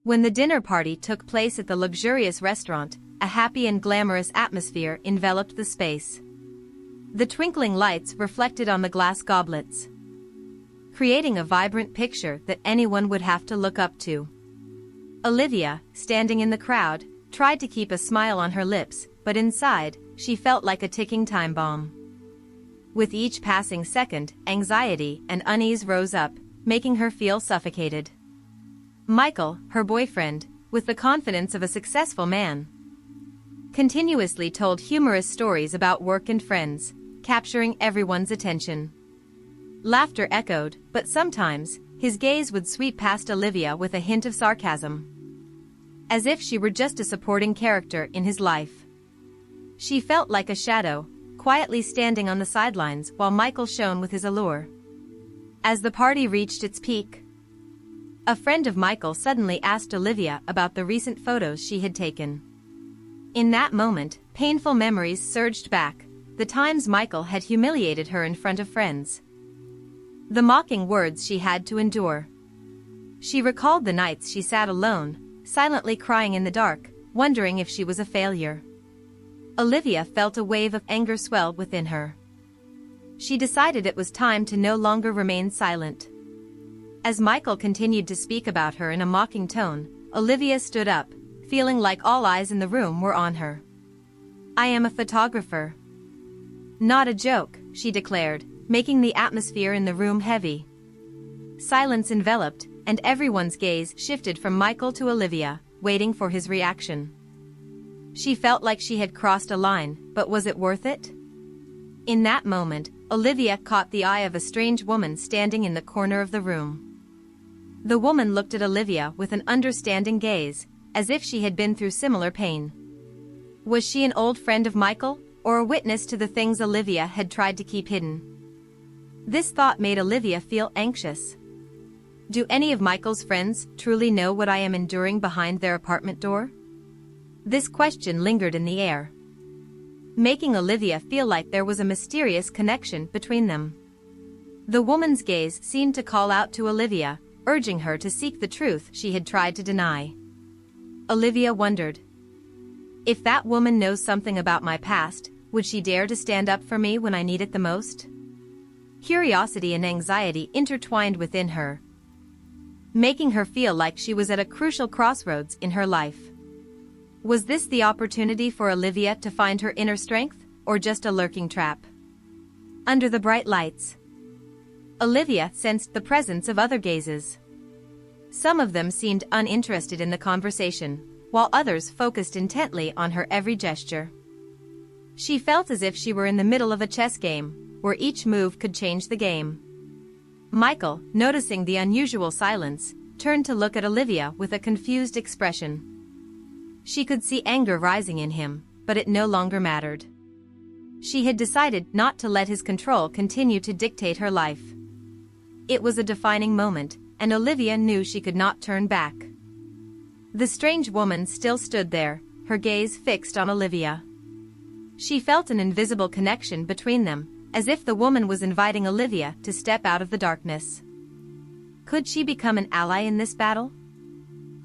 When the dinner party took place at the luxurious restaurant, a happy and glamorous atmosphere enveloped the space. The twinkling lights reflected on the glass goblets, creating a vibrant picture that anyone would have to look up to. Olivia, standing in the crowd, tried to keep a smile on her lips, but inside, she felt like a ticking time bomb. With each passing second, anxiety and unease rose up, making her feel suffocated. Michael, her boyfriend, with the confidence of a successful man, continuously told humorous stories about work and friends, capturing everyone's attention. Laughter echoed, but sometimes, his gaze would sweep past Olivia with a hint of sarcasm, as if she were just a supporting character in his life. She felt like a shadow, quietly standing on the sidelines while Michael shone with his allure. As the party reached its peak, a friend of Michael suddenly asked Olivia about the recent photos she had taken. In that moment, painful memories surged back, the times Michael had humiliated her in front of friends, the mocking words she had to endure. She recalled the nights she sat alone, silently crying in the dark, wondering if she was a failure. Olivia felt a wave of anger swell within her. She decided it was time to no longer remain silent. As Michael continued to speak about her in a mocking tone, Olivia stood up, feeling like all eyes in the room were on her. "I am a photographer." "Not a joke," she declared, making the atmosphere in the room heavy. Silence enveloped, and everyone's gaze shifted from Michael to Olivia, waiting for his reaction. She felt like she had crossed a line, but was it worth it? In that moment, Olivia caught the eye of a strange woman standing in the corner of the room. The woman looked at Olivia with an understanding gaze, as if she had been through similar pain. Was she an old friend of Michael, or a witness to the things Olivia had tried to keep hidden? This thought made Olivia feel anxious. Do any of Michael's friends truly know what I am enduring behind their apartment door? This question lingered in the air, making Olivia feel like there was a mysterious connection between them. The woman's gaze seemed to call out to Olivia, urging her to seek the truth she had tried to deny. Olivia wondered, if that woman knows something about my past, would she dare to stand up for me when I need it the most? Curiosity and anxiety intertwined within her, making her feel like she was at a crucial crossroads in her life. Was this the opportunity for Olivia to find her inner strength, or just a lurking trap? Under the bright lights, Olivia sensed the presence of other gazes. Some of them seemed uninterested in the conversation, while others focused intently on her every gesture. She felt as if she were in the middle of a chess game, where each move could change the game. Michael, noticing the unusual silence, turned to look at Olivia with a confused expression. She could see anger rising in him, but it no longer mattered. She had decided not to let his control continue to dictate her life. It was a defining moment, and Olivia knew she could not turn back. The strange woman still stood there, her gaze fixed on Olivia. She felt an invisible connection between them, as if the woman was inviting Olivia to step out of the darkness. Could she become an ally in this battle?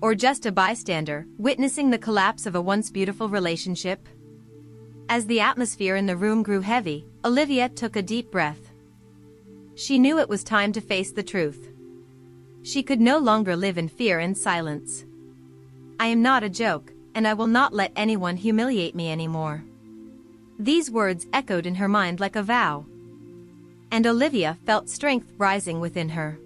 Or just a bystander, witnessing the collapse of a once beautiful relationship? As the atmosphere in the room grew heavy, Olivia took a deep breath. She knew it was time to face the truth. She could no longer live in fear and silence. "I am not a joke, and I will not let anyone humiliate me anymore." These words echoed in her mind like a vow, and Olivia felt strength rising within her.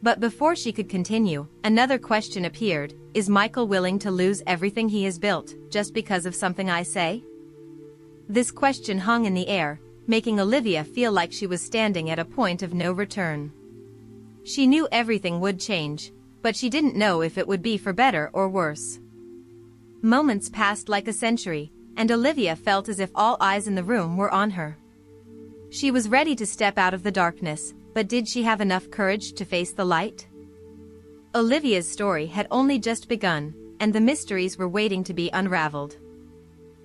But before she could continue, another question appeared: is Michael willing to lose everything he has built, just because of something I say? This question hung in the air, making Olivia feel like she was standing at a point of no return. She knew everything would change, but she didn't know if it would be for better or worse. Moments passed like a century, and Olivia felt as if all eyes in the room were on her. She was ready to step out of the darkness, but did she have enough courage to face the light? Olivia's story had only just begun, and the mysteries were waiting to be unraveled.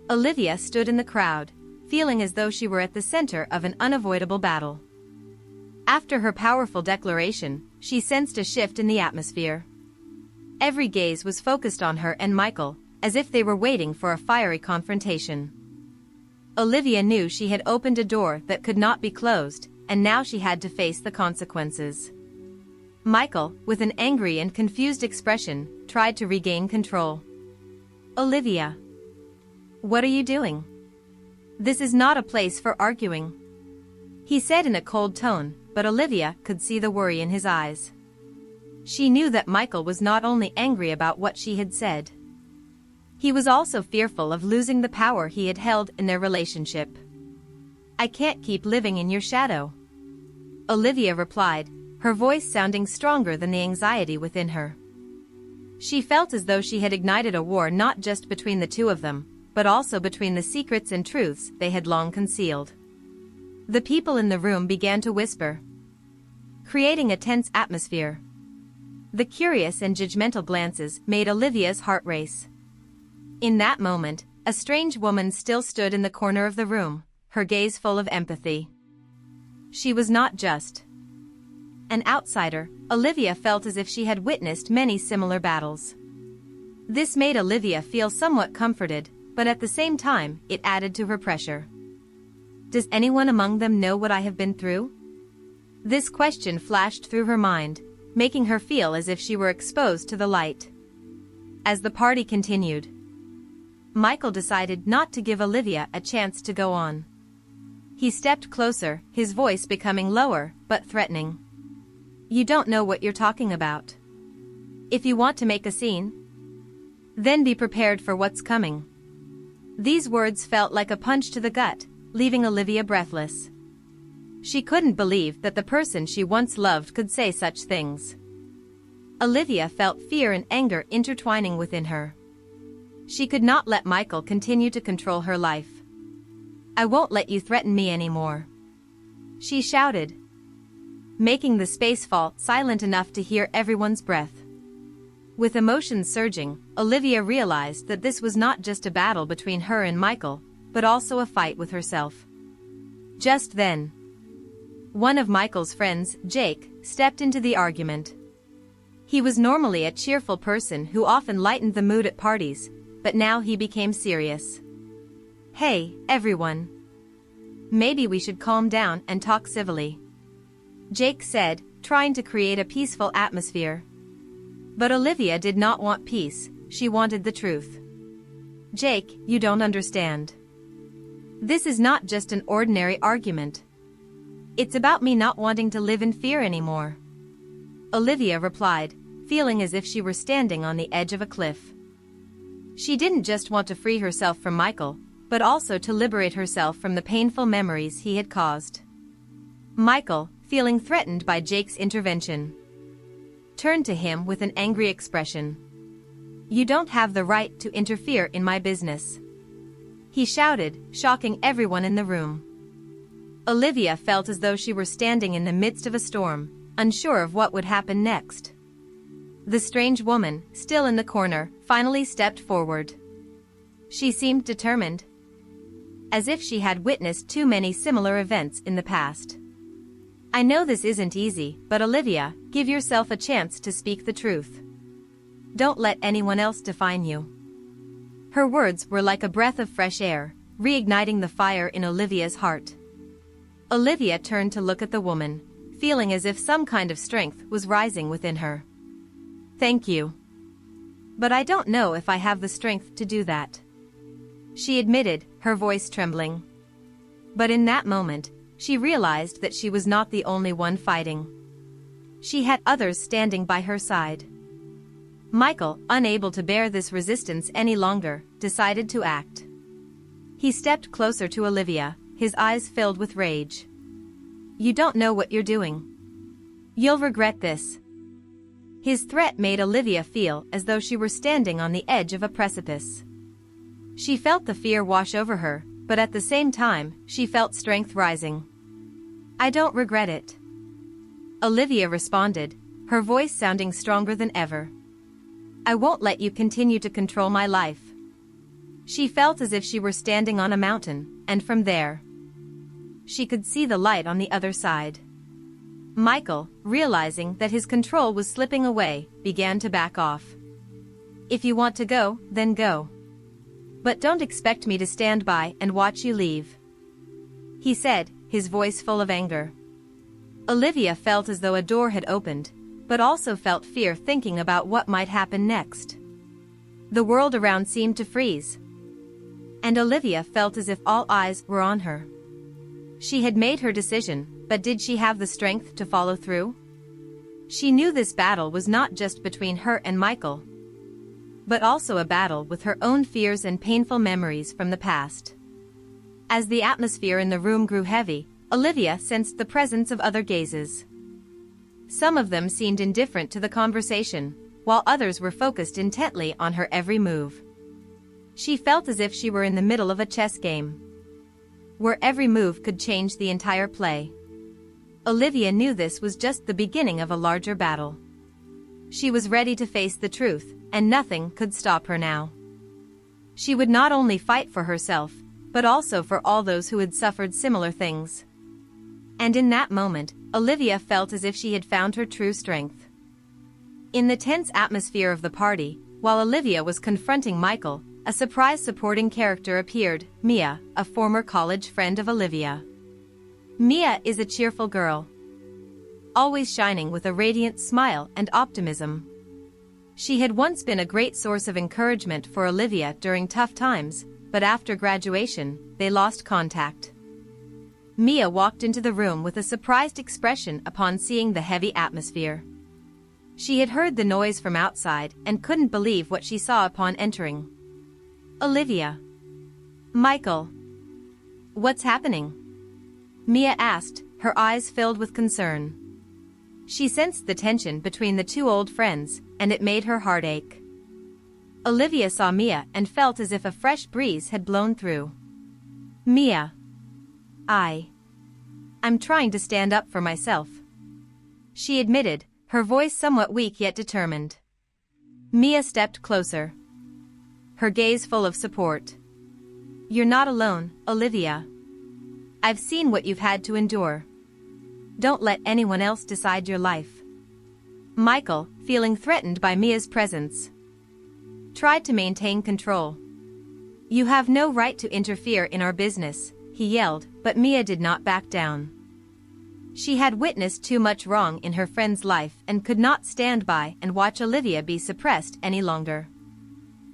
Olivia stood in the crowd, feeling as though she were at the center of an unavoidable battle. After her powerful declaration, she sensed a shift in the atmosphere. Every gaze was focused on her and Michael, as if they were waiting for a fiery confrontation. Olivia knew she had opened a door that could not be closed, and now she had to face the consequences. Michael, with an angry and confused expression, tried to regain control. "Olivia. What are you doing? This is not a place for arguing," he said in a cold tone, but Olivia could see the worry in his eyes. She knew that Michael was not only angry about what she had said. He was also fearful of losing the power he had held in their relationship. "I can't keep living in your shadow," Olivia replied, her voice sounding stronger than the anxiety within her. She felt as though she had ignited a war not just between the two of them, but also between the secrets and truths they had long concealed. The people in the room began to whisper, creating a tense atmosphere. The curious and judgmental glances made Olivia's heart race. In that moment, a strange woman still stood in the corner of the room, her gaze full of empathy. She was not just an outsider. Olivia felt as if she had witnessed many similar battles. This made Olivia feel somewhat comforted, but at the same time, it added to her pressure. Does anyone among them know what I have been through? This question flashed through her mind, making her feel as if she were exposed to the light. As the party continued, Michael decided not to give Olivia a chance to go on. He stepped closer, his voice becoming lower, but threatening. "You don't know what you're talking about. If you want to make a scene, then be prepared for what's coming." These words felt like a punch to the gut, leaving Olivia breathless. She couldn't believe that the person she once loved could say such things. Olivia felt fear and anger intertwining within her. She could not let Michael continue to control her life. "I won't let you threaten me anymore," she shouted, making the space fall silent enough to hear everyone's breath. With emotions surging, Olivia realized that this was not just a battle between her and Michael, but also a fight with herself. Just then, one of Michael's friends, Jake, stepped into the argument. He was normally a cheerful person who often lightened the mood at parties, but now he became serious. "Hey, everyone. Maybe we should calm down and talk civilly," Jake said, trying to create a peaceful atmosphere. But Olivia did not want peace, she wanted the truth. "Jake, you don't understand. This is not just an ordinary argument. It's about me not wanting to live in fear anymore," Olivia replied, feeling as if she were standing on the edge of a cliff. She didn't just want to free herself from Michael, but also to liberate herself from the painful memories he had caused. Michael, feeling threatened by Jake's intervention, turned to him with an angry expression. "You don't have the right to interfere in my business," he shouted, shocking everyone in the room. Olivia felt as though she were standing in the midst of a storm, unsure of what would happen next. The strange woman, still in the corner, finally stepped forward. She seemed determined, as if she had witnessed too many similar events in the past. "I know this isn't easy, but Olivia, give yourself a chance to speak the truth. Don't let anyone else define you." Her words were like a breath of fresh air, reigniting the fire in Olivia's heart. Olivia turned to look at the woman, feeling as if some kind of strength was rising within her. "Thank you. But I don't know if I have the strength to do that," she admitted, her voice trembling. But in that moment, she realized that she was not the only one fighting. She had others standing by her side. Michael, unable to bear this resistance any longer, decided to act. He stepped closer to Olivia, his eyes filled with rage. "You don't know what you're doing. You'll regret this." His threat made Olivia feel as though she were standing on the edge of a precipice. She felt the fear wash over her, but at the same time, she felt strength rising. "I don't regret it," Olivia responded, her voice sounding stronger than ever. "I won't let you continue to control my life." She felt as if she were standing on a mountain, and from there, she could see the light on the other side. Michael, realizing that his control was slipping away, began to back off. If you want to go, then go. But don't expect me to stand by and watch you leave," he said, his voice full of anger. Olivia felt as though a door had opened, but also felt fear thinking about what might happen next. The world around seemed to freeze, and Olivia felt as if all eyes were on her. She had made her decision, but did she have the strength to follow through? She knew this battle was not just between her and Michael, but also a battle with her own fears and painful memories from the past. As the atmosphere in the room grew heavy, Olivia sensed the presence of other gazes. Some of them seemed indifferent to the conversation, while others were focused intently on her every move. She felt as if she were in the middle of a chess game, where every move could change the entire play. Olivia knew this was just the beginning of a larger battle. She was ready to face the truth, and nothing could stop her now. She would not only fight for herself, but also for all those who had suffered similar things. And in that moment, Olivia felt as if she had found her true strength. In the tense atmosphere of the party, while Olivia was confronting Michael, a surprise supporting character appeared, Mia, a former college friend of Olivia. Mia is a cheerful girl, always shining with a radiant smile and optimism. She had once been a great source of encouragement for Olivia during tough times, but after graduation, they lost contact. Mia walked into the room with a surprised expression upon seeing the heavy atmosphere. She had heard the noise from outside and couldn't believe what she saw upon entering. "Olivia. Michael. What's happening?" Mia asked, her eyes filled with concern. She sensed the tension between the two old friends, and it made her heart ache. Olivia saw Mia and felt as if a fresh breeze had blown through. "Mia. I'm trying to stand up for myself," she admitted, her voice somewhat weak yet determined. Mia stepped closer, her gaze full of support. "You're not alone, Olivia. I've seen what you've had to endure. Don't let anyone else decide your life." Michael, feeling threatened by Mia's presence, tried to maintain control. "You have no right to interfere in our business," he yelled, but Mia did not back down. She had witnessed too much wrong in her friend's life and could not stand by and watch Olivia be suppressed any longer.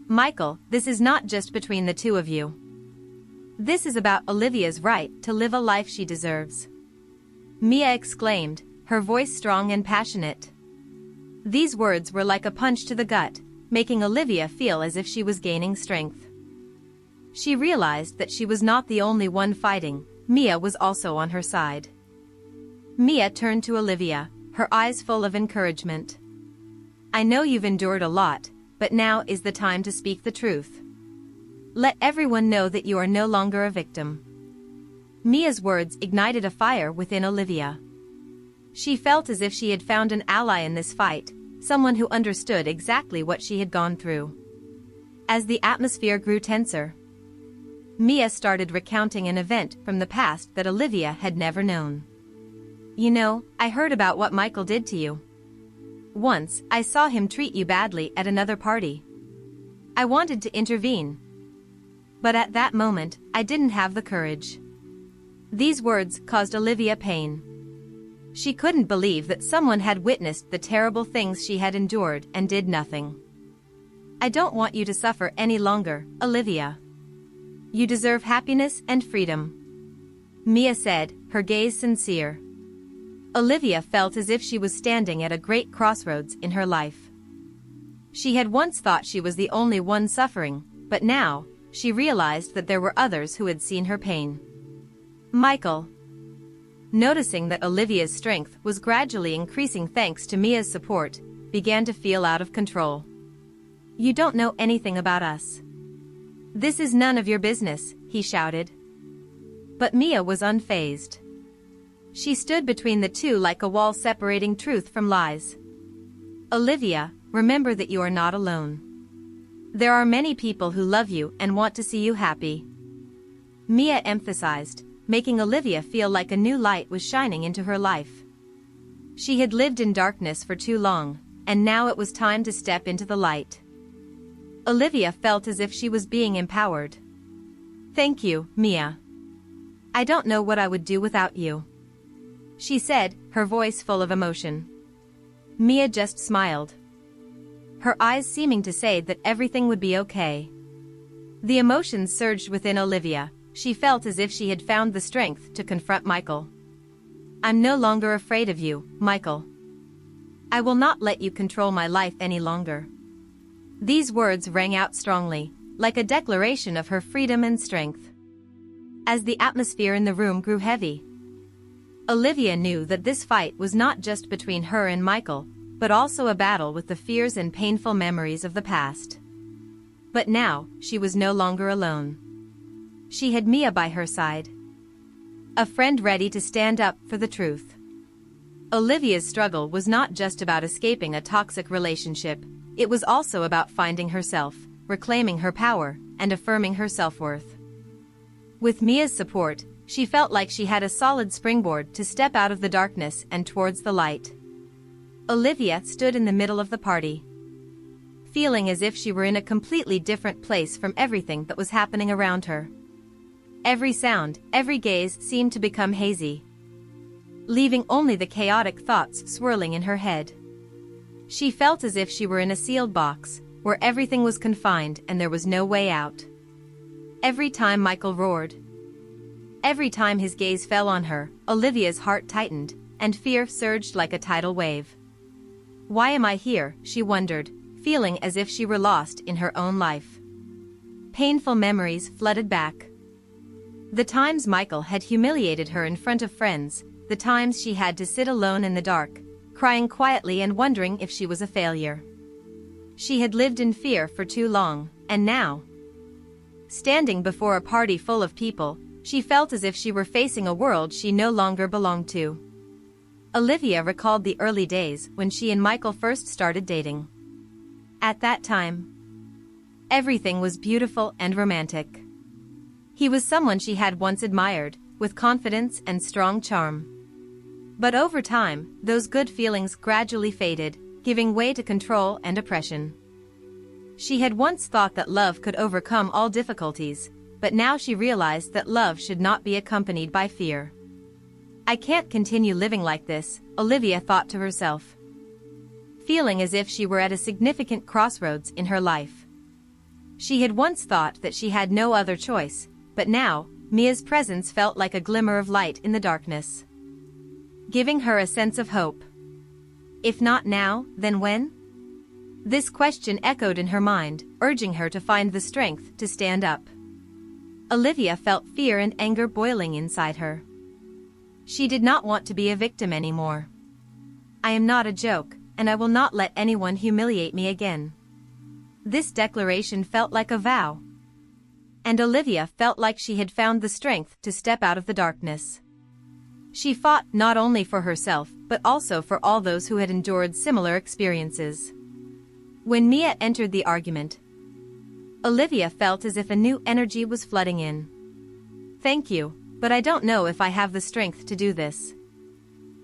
"Michael, this is not just between the two of you. This is about Olivia's right to live a life she deserves," Mia exclaimed, her voice strong and passionate. These words were like a punch to the gut, making Olivia feel as if she was gaining strength. She realized that she was not the only one fighting, Mia was also on her side. Mia turned to Olivia, her eyes full of encouragement. "I know you've endured a lot, but now is the time to speak the truth. Let everyone know that you are no longer a victim." Mia's words ignited a fire within Olivia. She felt as if she had found an ally in this fight, someone who understood exactly what she had gone through. As the atmosphere grew tenser, Mia started recounting an event from the past that Olivia had never known. "You know, I heard about what Michael did to you. Once, I saw him treat you badly at another party. I wanted to intervene, but at that moment, I didn't have the courage." These words caused Olivia pain. She couldn't believe that someone had witnessed the terrible things she had endured and did nothing. "I don't want you to suffer any longer, Olivia. You deserve happiness and freedom," Mia said, her gaze sincere. Olivia felt as if she was standing at a great crossroads in her life. She had once thought she was the only one suffering, but now, she realized that there were others who had seen her pain. Michael, noticing that Olivia's strength was gradually increasing thanks to Mia's support, began to feel out of control. "You don't know anything about us. This is none of your business," he shouted. But Mia was unfazed. She stood between the two like a wall separating truth from lies. "Olivia, remember that you are not alone. There are many people who love you and want to see you happy," Mia emphasized, making Olivia feel like a new light was shining into her life. She had lived in darkness for too long, and now it was time to step into the light. Olivia felt as if she was being empowered. "Thank you, Mia. I don't know what I would do without you," she said, her voice full of emotion. Mia just smiled, her eyes seeming to say that everything would be okay. The emotions surged within Olivia. She felt as if she had found the strength to confront Michael. "I'm no longer afraid of you, Michael. I will not let you control my life any longer." These words rang out strongly, like a declaration of her freedom and strength. As the atmosphere in the room grew heavy, Olivia knew that this fight was not just between her and Michael, but also a battle with the fears and painful memories of the past. But now, she was no longer alone. She had Mia by her side, a friend ready to stand up for the truth. Olivia's struggle was not just about escaping a toxic relationship, it was also about finding herself, reclaiming her power, and affirming her self-worth. With Mia's support, she felt like she had a solid springboard to step out of the darkness and towards the light. Olivia stood in the middle of the party, feeling as if she were in a completely different place from everything that was happening around her. Every sound, every gaze seemed to become hazy, leaving only the chaotic thoughts swirling in her head. She felt as if she were in a sealed box, where everything was confined and there was no way out. Every time Michael roared, every time his gaze fell on her, Olivia's heart tightened, and fear surged like a tidal wave. "Why am I here?" she wondered, feeling as if she were lost in her own life. Painful memories flooded back. The times Michael had humiliated her in front of friends, the times she had to sit alone in the dark, crying quietly and wondering if she was a failure. She had lived in fear for too long, and now, standing before a party full of people, she felt as if she were facing a world she no longer belonged to. Olivia recalled the early days when she and Michael first started dating. At that time, everything was beautiful and romantic. He was someone she had once admired, with confidence and strong charm. But over time, those good feelings gradually faded, giving way to control and oppression. She had once thought that love could overcome all difficulties, but now she realized that love should not be accompanied by fear. "I can't continue living like this," Olivia thought to herself, feeling as if she were at a significant crossroads in her life. She had once thought that she had no other choice, but now, Mia's presence felt like a glimmer of light in the darkness, giving her a sense of hope. If not now, then when? This question echoed in her mind, urging her to find the strength to stand up. Olivia felt fear and anger boiling inside her. She did not want to be a victim anymore. "I am not a joke, and I will not let anyone humiliate me again." This declaration felt like a vow, and Olivia felt like she had found the strength to step out of the darkness. She fought not only for herself but also for all those who had endured similar experiences. When Mia entered the argument, Olivia felt as if a new energy was flooding in. "Thank you, but I don't know if I have the strength to do this,"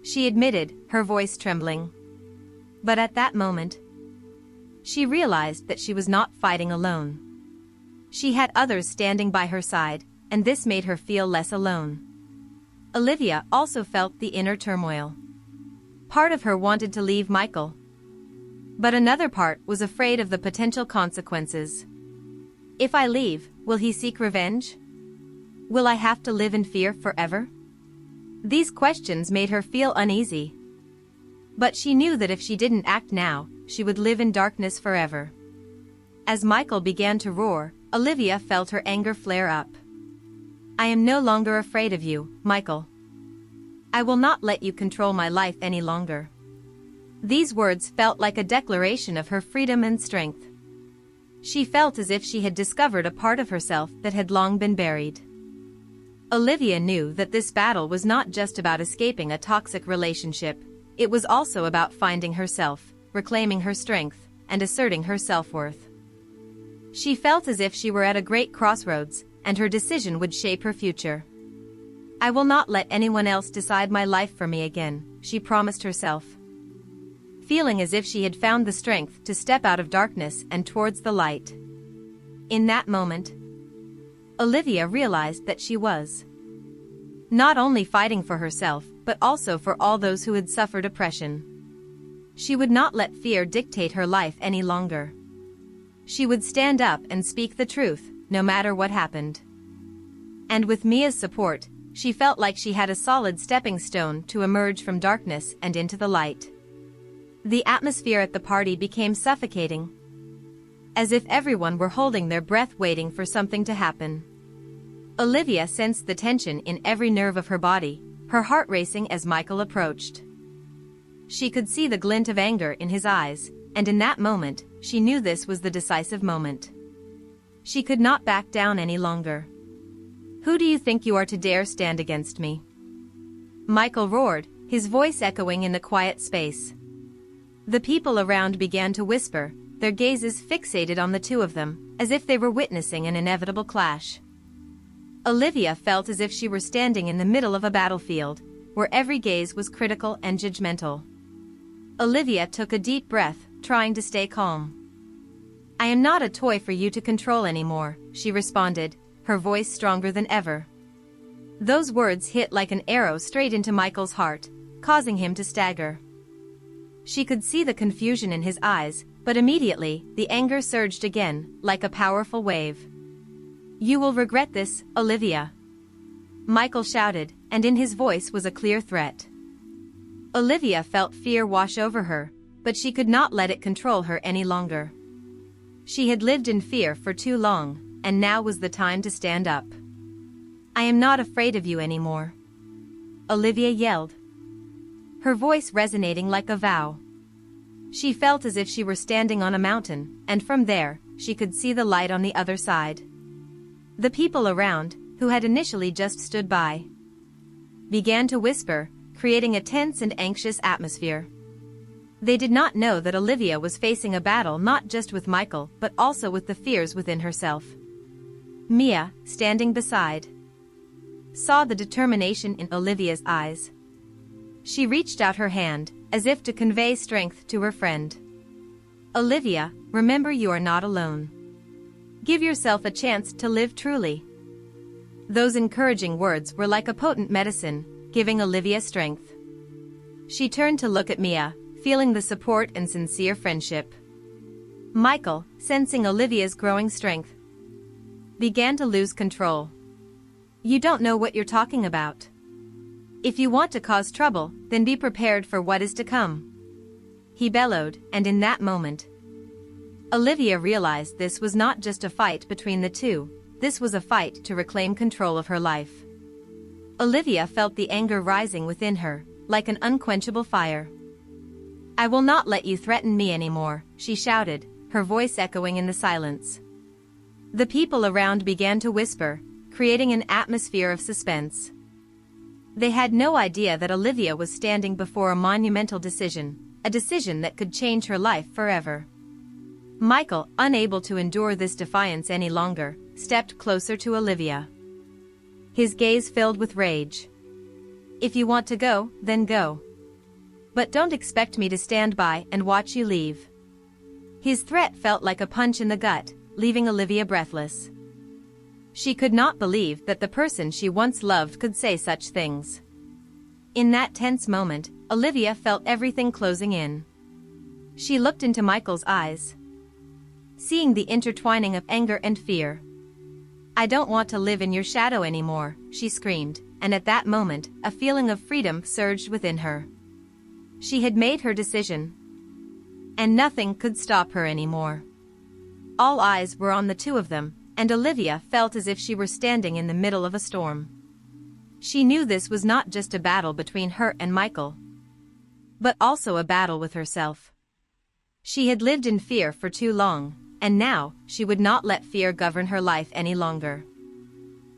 she admitted, her voice trembling. But at that moment, she realized that she was not fighting alone. She had others standing by her side, and this made her feel less alone. Olivia also felt the inner turmoil. Part of her wanted to leave Michael, but another part was afraid of the potential consequences. If I leave, will he seek revenge? Will I have to live in fear forever? These questions made her feel uneasy. But she knew that if she didn't act now, she would live in darkness forever. As Michael began to roar, Olivia felt her anger flare up. "I am no longer afraid of you, Michael. I will not let you control my life any longer." These words felt like a declaration of her freedom and strength. She felt as if she had discovered a part of herself that had long been buried. Olivia knew that this battle was not just about escaping a toxic relationship, it was also about finding herself, reclaiming her strength, and asserting her self-worth. She felt as if she were at a great crossroads, and her decision would shape her future. "I will not let anyone else decide my life for me again," she promised herself, feeling as if she had found the strength to step out of darkness and towards the light. In that moment, Olivia realized that she was not only fighting for herself, but also for all those who had suffered oppression. She would not let fear dictate her life any longer. She would stand up and speak the truth, no matter what happened. And with Mia's support, she felt like she had a solid stepping stone to emerge from darkness and into the light. The atmosphere at the party became suffocating, as if everyone were holding their breath waiting for something to happen. Olivia sensed the tension in every nerve of her body, her heart racing as Michael approached. She could see the glint of anger in his eyes, and in that moment, she knew this was the decisive moment. She could not back down any longer. "Who do you think you are to dare stand against me?" Michael roared, his voice echoing in the quiet space. The people around began to whisper, their gazes fixated on the two of them, as if they were witnessing an inevitable clash. Olivia felt as if she were standing in the middle of a battlefield, where every gaze was critical and judgmental. Olivia took a deep breath, trying to stay calm. "I am not a toy for you to control anymore," she responded, her voice stronger than ever. Those words hit like an arrow straight into Michael's heart, causing him to stagger. She could see the confusion in his eyes, but immediately, the anger surged again, like a powerful wave. "You will regret this, Olivia," Michael shouted, and in his voice was a clear threat. Olivia felt fear wash over her, but she could not let it control her any longer. She had lived in fear for too long, and now was the time to stand up. "I am not afraid of you anymore," Olivia yelled, her voice resonating like a vow. She felt as if she were standing on a mountain, and from there, she could see the light on the other side. The people around, who had initially just stood by, began to whisper, creating a tense and anxious atmosphere. They did not know that Olivia was facing a battle not just with Michael but also with the fears within herself. Mia, standing beside, saw the determination in Olivia's eyes. She reached out her hand, as if to convey strength to her friend. "Olivia, remember you are not alone. Give yourself a chance to live truly." Those encouraging words were like a potent medicine, giving Olivia strength. She turned to look at Mia, feeling the support and sincere friendship. Michael, sensing Olivia's growing strength, began to lose control. "You don't know what you're talking about. If you want to cause trouble, then be prepared for what is to come," he bellowed, and in that moment, Olivia realized this was not just a fight between the two, this was a fight to reclaim control of her life. Olivia felt the anger rising within her, like an unquenchable fire. "I will not let you threaten me anymore," she shouted, her voice echoing in the silence. The people around began to whisper, creating an atmosphere of suspense. They had no idea that Olivia was standing before a monumental decision, a decision that could change her life forever. Michael, unable to endure this defiance any longer, stepped closer to Olivia. His gaze filled with rage. "If you want to go, then go. But don't expect me to stand by and watch you leave." His threat felt like a punch in the gut, leaving Olivia breathless. She could not believe that the person she once loved could say such things. In that tense moment, Olivia felt everything closing in. She looked into Michael's eyes, seeing the intertwining of anger and fear. "I don't want to live in your shadow anymore," she screamed, and at that moment, a feeling of freedom surged within her. She had made her decision, and nothing could stop her anymore. All eyes were on the two of them, and Olivia felt as if she were standing in the middle of a storm. She knew this was not just a battle between her and Michael, but also a battle with herself. She had lived in fear for too long, and now, she would not let fear govern her life any longer.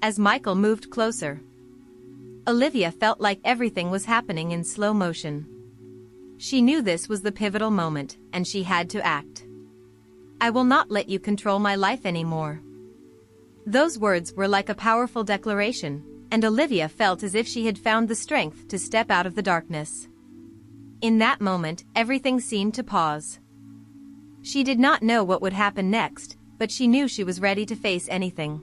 As Michael moved closer, Olivia felt like everything was happening in slow motion. She knew this was the pivotal moment, and she had to act. "I will not let you control my life anymore." Those words were like a powerful declaration, and Olivia felt as if she had found the strength to step out of the darkness. In that moment, everything seemed to pause. She did not know what would happen next, but she knew she was ready to face anything.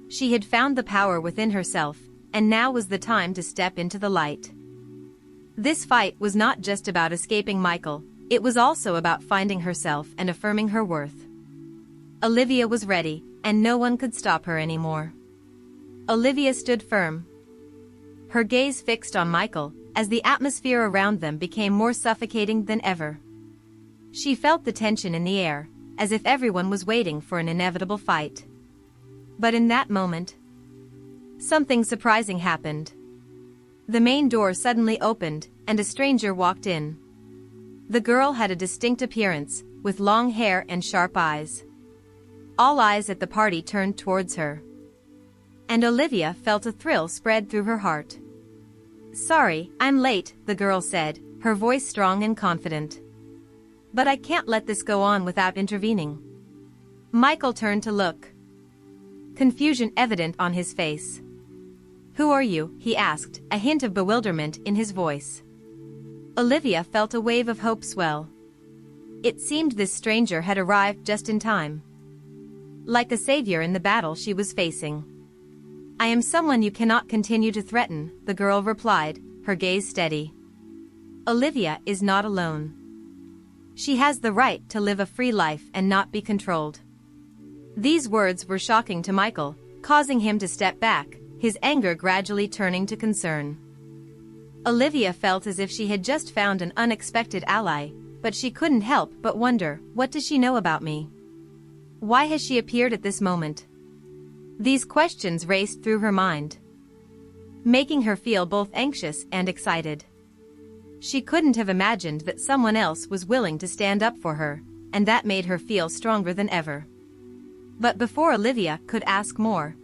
She had found the power within herself, and now was the time to step into the light. This fight was not just about escaping Michael, it was also about finding herself and affirming her worth. Olivia was ready, and no one could stop her anymore. Olivia stood firm, her gaze fixed on Michael, as the atmosphere around them became more suffocating than ever. She felt the tension in the air, as if everyone was waiting for an inevitable fight. But in that moment, something surprising happened. The main door suddenly opened, and a stranger walked in. The girl had a distinct appearance, with long hair and sharp eyes. All eyes at the party turned towards her. And Olivia felt a thrill spread through her heart. "Sorry, I'm late," the girl said, her voice strong and confident. "But I can't let this go on without intervening." Michael turned to look, confusion evident on his face. "Who are you?" he asked, a hint of bewilderment in his voice. Olivia felt a wave of hope swell. It seemed this stranger had arrived just in time, like a savior in the battle she was facing. "I am someone you cannot continue to threaten," the girl replied, her gaze steady. "Olivia is not alone. She has the right to live a free life and not be controlled." These words were shocking to Michael, causing him to step back, his anger gradually turning to concern. Olivia felt as if she had just found an unexpected ally, but she couldn't help but wonder, what does she know about me? Why has she appeared at this moment? These questions raced through her mind, making her feel both anxious and excited. She couldn't have imagined that someone else was willing to stand up for her, and that made her feel stronger than ever. But before Olivia could ask more,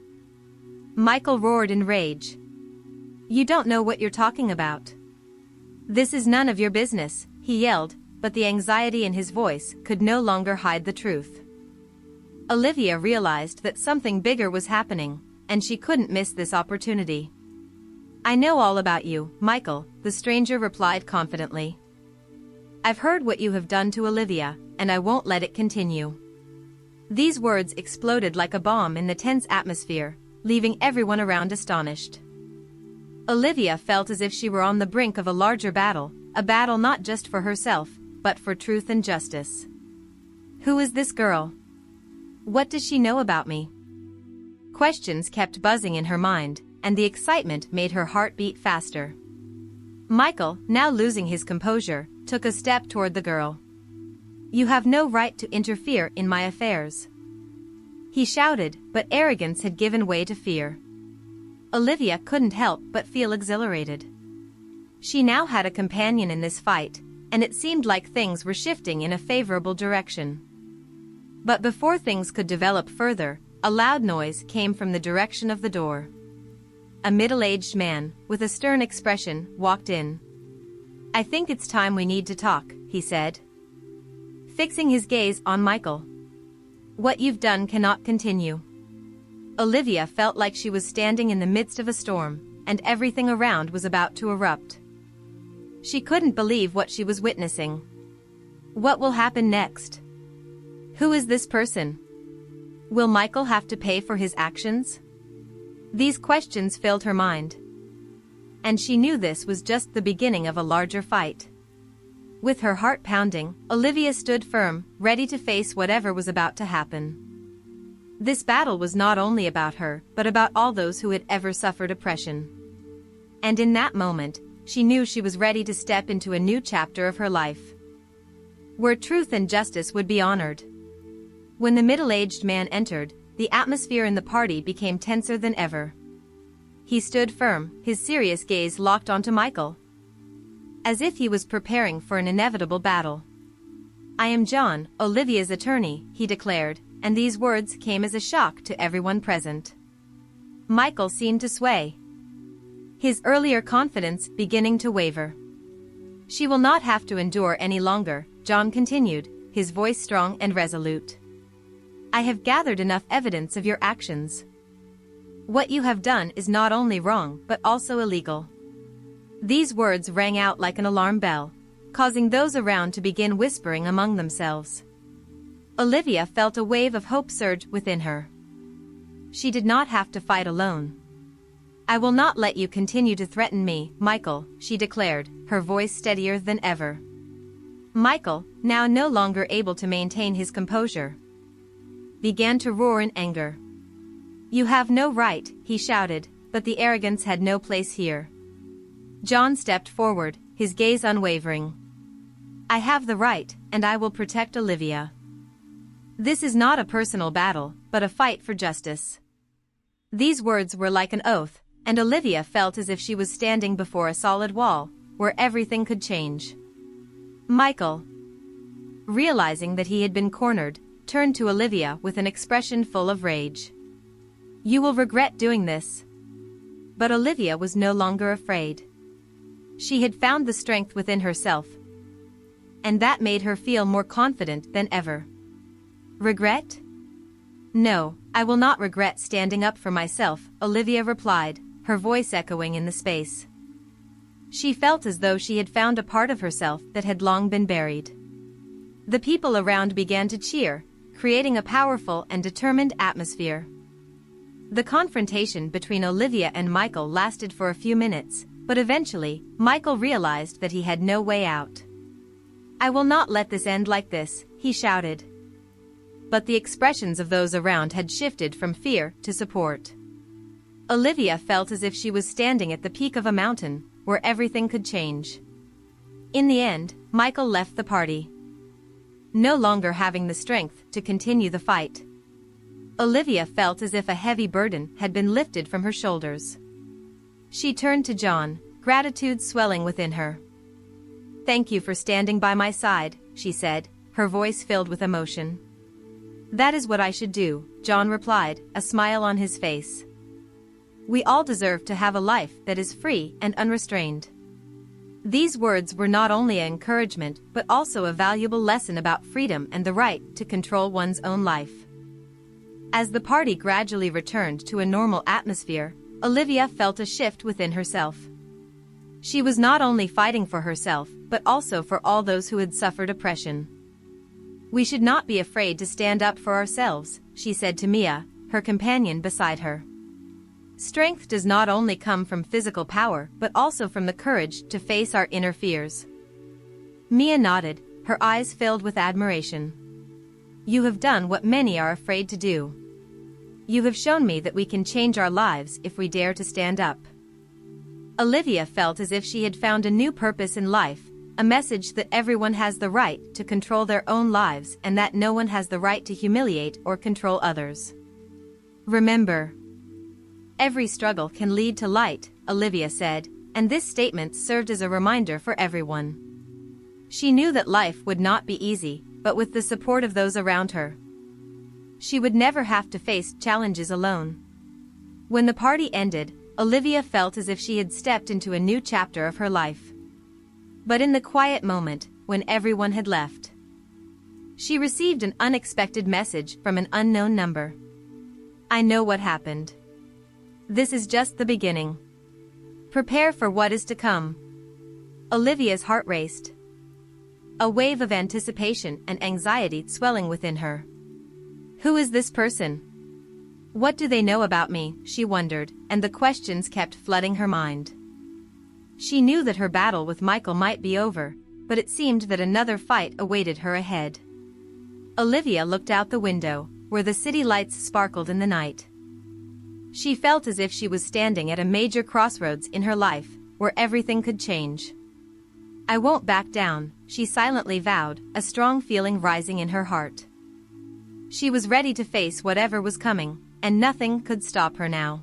Michael roared in rage. "You don't know what you're talking about. This is none of your business," he yelled, but the anxiety in his voice could no longer hide the truth. Olivia realized that something bigger was happening, and she couldn't miss this opportunity. "I know all about you, Michael," the stranger replied confidently. "I've heard what you have done to Olivia, and I won't let it continue." These words exploded like a bomb in the tense atmosphere, leaving everyone around astonished. Olivia felt as if she were on the brink of a larger battle, a battle not just for herself, but for truth and justice. "Who is this girl? What does she know about me?" Questions kept buzzing in her mind, and the excitement made her heart beat faster. Michael, now losing his composure, took a step toward the girl. "You have no right to interfere in my affairs," he shouted, but arrogance had given way to fear. Olivia couldn't help but feel exhilarated. She now had a companion in this fight, and it seemed like things were shifting in a favorable direction. But before things could develop further, a loud noise came from the direction of the door. A middle-aged man, with a stern expression, walked in. "I think it's time we need to talk," he said, fixing his gaze on Michael. "What you've done cannot continue." Olivia felt like she was standing in the midst of a storm, and everything around was about to erupt. She couldn't believe what she was witnessing. What will happen next? Who is this person? Will Michael have to pay for his actions? These questions filled her mind, and she knew this was just the beginning of a larger fight. With her heart pounding, Olivia stood firm, ready to face whatever was about to happen. This battle was not only about her, but about all those who had ever suffered oppression. And in that moment, she knew she was ready to step into a new chapter of her life, where truth and justice would be honored. When the middle-aged man entered, the atmosphere in the party became tenser than ever. He stood firm, his serious gaze locked onto Michael, as if he was preparing for an inevitable battle. "I am John, Olivia's attorney," he declared, and these words came as a shock to everyone present. Michael seemed to sway, his earlier confidence beginning to waver. "She will not have to endure any longer," John continued, his voice strong and resolute. "I have gathered enough evidence of your actions. What you have done is not only wrong but also illegal." These words rang out like an alarm bell, causing those around to begin whispering among themselves. Olivia felt a wave of hope surge within her. She did not have to fight alone. "I will not let you continue to threaten me, Michael," she declared, her voice steadier than ever. Michael, now no longer able to maintain his composure, began to roar in anger. "You have no right," he shouted, but the arrogance had no place here. John stepped forward, his gaze unwavering. "I have the right, and I will protect Olivia. This is not a personal battle, but a fight for justice." These words were like an oath, and Olivia felt as if she was standing before a solid wall, where everything could change. Michael, realizing that he had been cornered, turned to Olivia with an expression full of rage. "You will regret doing this." But Olivia was no longer afraid. She had found the strength within herself, and that made her feel more confident than ever. "Regret? No, I will not regret standing up for myself," Olivia replied, her voice echoing in the space. She felt as though she had found a part of herself that had long been buried. The people around began to cheer, creating a powerful and determined atmosphere. The confrontation between Olivia and Michael lasted for a few minutes, but eventually, Michael realized that he had no way out. "I will not let this end like this," he shouted. But the expressions of those around had shifted from fear to support. Olivia felt as if she was standing at the peak of a mountain, where everything could change. In the end, Michael left the party, no longer having the strength to continue the fight. Olivia felt as if a heavy burden had been lifted from her shoulders. She turned to John, gratitude swelling within her. "Thank you for standing by my side," she said, her voice filled with emotion. "That is what I should do," John replied, a smile on his face. "We all deserve to have a life that is free and unrestrained." These words were not only an encouragement but also a valuable lesson about freedom and the right to control one's own life. As the party gradually returned to a normal atmosphere, Olivia felt a shift within herself. She was not only fighting for herself but also for all those who had suffered oppression. "We should not be afraid to stand up for ourselves," she said to Mia, her companion beside her. "Strength does not only come from physical power but also from the courage to face our inner fears." Mia nodded, her eyes filled with admiration. "You have done what many are afraid to do. You have shown me that we can change our lives if we dare to stand up." Olivia felt as if she had found a new purpose in life, a message that everyone has the right to control their own lives and that no one has the right to humiliate or control others. "Remember, every struggle can lead to light," Olivia said, and this statement served as a reminder for everyone. She knew that life would not be easy, but with the support of those around her, she would never have to face challenges alone. When the party ended, Olivia felt as if she had stepped into a new chapter of her life. But in the quiet moment, when everyone had left, she received an unexpected message from an unknown number. "I know what happened. This is just the beginning. Prepare for what is to come." Olivia's heart raced, a wave of anticipation and anxiety swelling within her. Who is this person? What do they know about me? She wondered, and the questions kept flooding her mind. She knew that her battle with Michael might be over, but it seemed that another fight awaited her ahead. Olivia looked out the window, where the city lights sparkled in the night. She felt as if she was standing at a major crossroads in her life, where everything could change. "I won't back down," she silently vowed, a strong feeling rising in her heart. She was ready to face whatever was coming, and nothing could stop her now.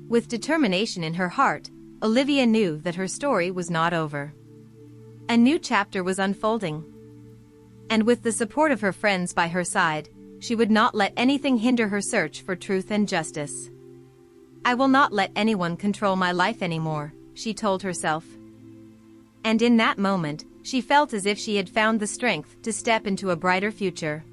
With determination in her heart, Olivia knew that her story was not over. A new chapter was unfolding. And with the support of her friends by her side, she would not let anything hinder her search for truth and justice. "I will not let anyone control my life anymore," she told herself. And in that moment, she felt as if she had found the strength to step into a brighter future.